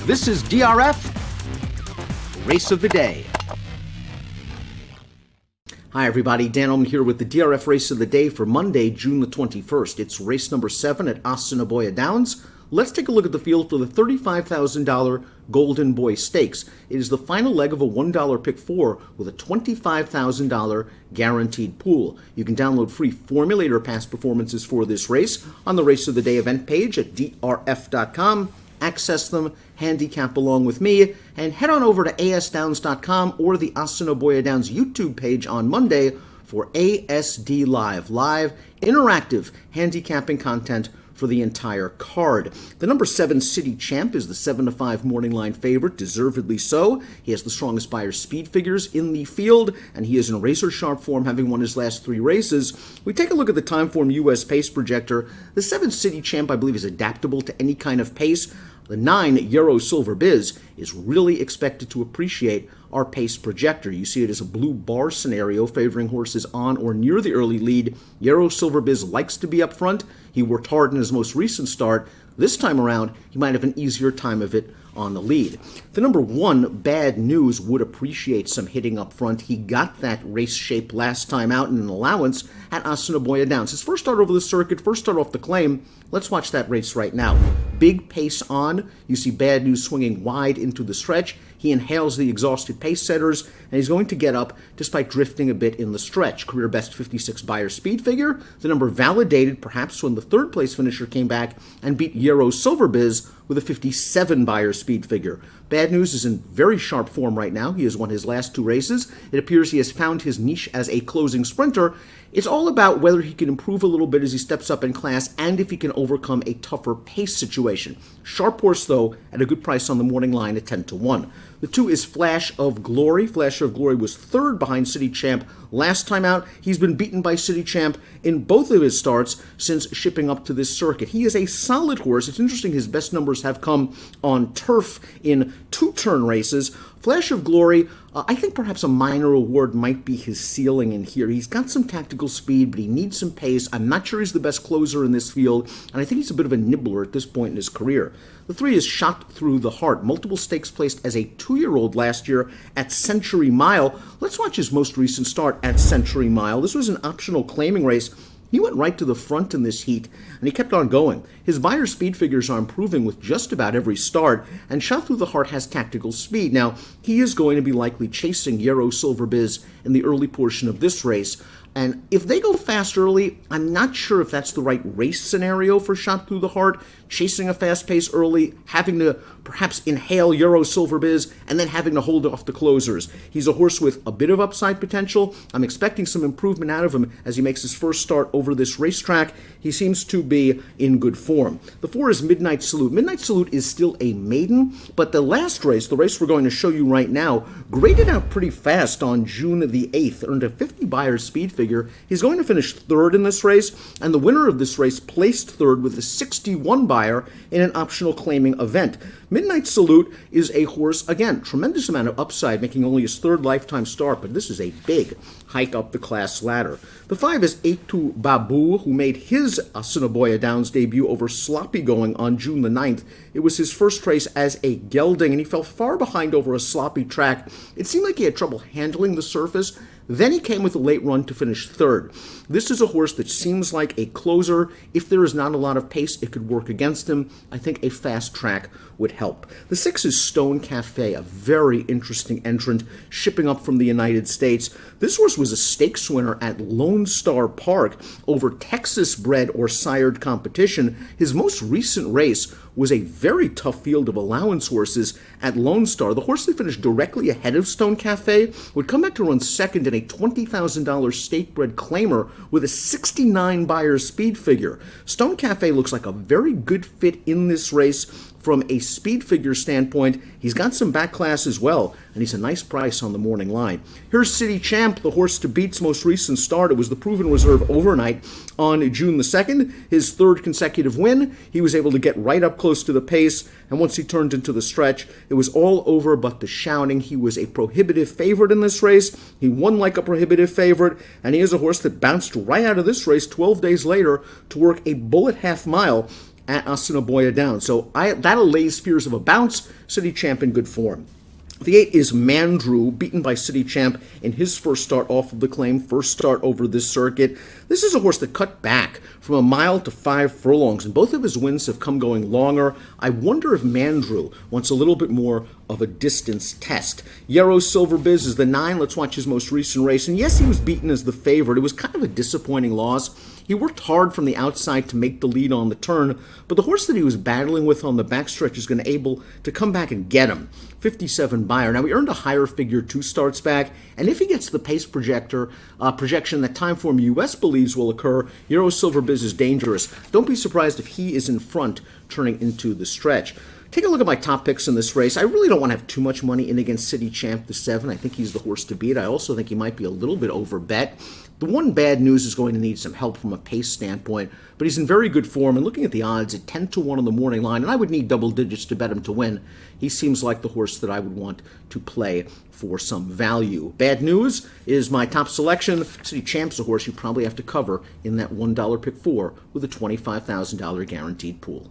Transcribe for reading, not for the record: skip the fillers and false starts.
This is DRF Race of the Day. Hi everybody, Dan Illman here with the DRF Race of the Day for Monday, June the 21st. It's race number 7 at Assiniboia Downs. Let's take a look at the field for the $35,000 Golden Boy Stakes. It is the final leg of a $1 pick 4 with a $25,000 guaranteed pool. You can download free formulator past performances for this race on the Race of the Day event page at drf.com. Access them, handicap along with me, and head on over to asdowns.com or the Assiniboia Downs YouTube page on Monday for ASD live interactive handicapping content for the entire card. The number 7 City Champ is the 7-5 morning line favorite, deservedly so. He has the strongest Beyer speed figures in the field, and he is in razor sharp form, having won his last 3 races. We take a look at the Timeform US pace projector. The 7 City Champ, I believe, is adaptable to any kind of pace. The 9 Euro Silver Biz is really expected to appreciate our pace projector. You see it as a blue bar scenario favoring horses on or near the early lead. Euro Silver Biz likes to be up front. He worked hard in his most recent start. This time around, he might have an easier time of it on the lead. The number 1 Bad News would appreciate some hitting up front. He got that race shape last time out in an allowance at Assiniboia Downs. His first start over the circuit, first start off the claim. Let's watch that race right now. Big pace on. You see Bad News swinging wide into the stretch. He inhales the exhausted pace setters, and he's going to get up despite drifting a bit in the stretch. Career best 56 Beyer speed figure. The number validated perhaps when the third place finisher came back and beat Euro Silver Biz with a 57 Beyer speed figure. Bad News is in very sharp form right now. He has won his last 2 races. It appears he has found his niche as a closing sprinter. It's all about whether he can improve a little bit as he steps up in class and if he can overcome a tougher pace situation. Sharp horse, though, at a good price on the morning line at 10-1. The 2 is Flash of Glory. Flash of Glory was 3rd behind City Champ last time out. He's been beaten by City Champ in both of his starts since shipping up to this circuit. He is a solid horse. It's interesting his best numbers have come on turf in 2-turn races. Flash of Glory, I think perhaps a minor award might be his ceiling in here. He's got some tactical speed, but he needs some pace. I'm not sure he's the best closer in this field, and I think he's a bit of a nibbler at this point in his career. The 3 is Shot Through the Heart. Multiple stakes placed as a 2-year-old last year at Century Mile. Let's watch his most recent start at Century Mile. This was an optional claiming race. He went right to the front in this heat, and he kept on going. His Beyer speed figures are improving with just about every start, and Shot Through the Heart has tactical speed. Now, he is going to be likely chasing Euro Silver Biz in the early portion of this race, and if they go fast early, I'm not sure if that's the right race scenario for Shot Through the Heart. Chasing a fast pace early, having to perhaps inhale Euro Silver Biz, and then having to hold off the closers. He's a horse with a bit of upside potential. I'm expecting some improvement out of him as he makes his first start over this racetrack. He seems to be in good form. The 4 is Midnight Salute. Midnight Salute is still a maiden, but the last race, the race we're going to show you right now, graded out pretty fast on June the 8th, earned a 50 Beyer speed figure. He's going to finish 3rd in this race, and the winner of this race placed 3rd with a 61 Beyer in an optional claiming event. Midnight Salute is a horse, again, tremendous amount of upside, making only his 3rd lifetime start, but this is a big hike up the class ladder. The 5 is Etu Babu, who made his Assiniboia Downs debut over sloppy going on June the 9th. It was his first race as a gelding, and he fell far behind over a sloppy track. It seemed like he had trouble handling the surface. Then he came with a late run to finish 3rd. This is a horse that seems like a closer. If there is not a lot of pace, it could work against him. I think a fast track would help. The 6 is Stone Cafe, a very interesting entrant, shipping up from the United States. This horse was a stakes winner at Lone Star Park over Texas-bred or sired competition. His most recent race was a very tough field of allowance horses at Lone Star. The horse that finished directly ahead of Stone Cafe would come back to run 2nd in a $20,000 state-bred claimer with a 69 Beyer speed figure. Stone Cafe looks like a very good fit in this race from a speed figure standpoint. He's got some back class as well, and he's a nice price on the morning line. Here's City Champ, the horse to beat's most recent start. It was the proven reserve overnight on June the 2nd. His 3rd consecutive win. He was able to get right up close to the pace, and once he turned into the stretch, it was all over but the shouting. He was a prohibitive favorite in this race. He won like a prohibitive favorite, and he is a horse that bounced right out of this race 12 days later to work a bullet half mile at Assiniboia Downs. So that allays fears of a bounce. City Champ in good form. The 8 is Mandrew, beaten by City Champ in his first start off of the claim, first start over this circuit. This is a horse that cut back from a mile to 5 furlongs, and both of his wins have come going longer. I wonder if Mandrew wants a little bit more of a distance test. Yarrow Silver Biz is the 9. Let's watch his most recent race. And yes, he was beaten as the favorite. It was kind of a disappointing loss. He worked hard from the outside to make the lead on the turn, but the horse that he was battling with on the backstretch is going to be able to come back and get him. 57 Buyer. Now, he earned a higher figure 2 starts back, and if he gets the pace projection that Timeform US believes will occur, Yarrow Silver Biz is dangerous. Don't be surprised if he is in front turning into the stretch. Take a look at my top picks in this race. I really don't want to have too much money in against City Champ, the 7. I think he's the horse to beat. I also think he might be a little bit over bet. The one bad news is going to need some help from a pace standpoint, but he's in very good form, and looking at the odds at 10-1 on the morning line, and I would need double digits to bet him to win. He seems like the horse that I would want to play for some value. Bad news is my top selection. City Champ's a horse you probably have to cover in that $1 pick 4 with a $25,000 guaranteed pool.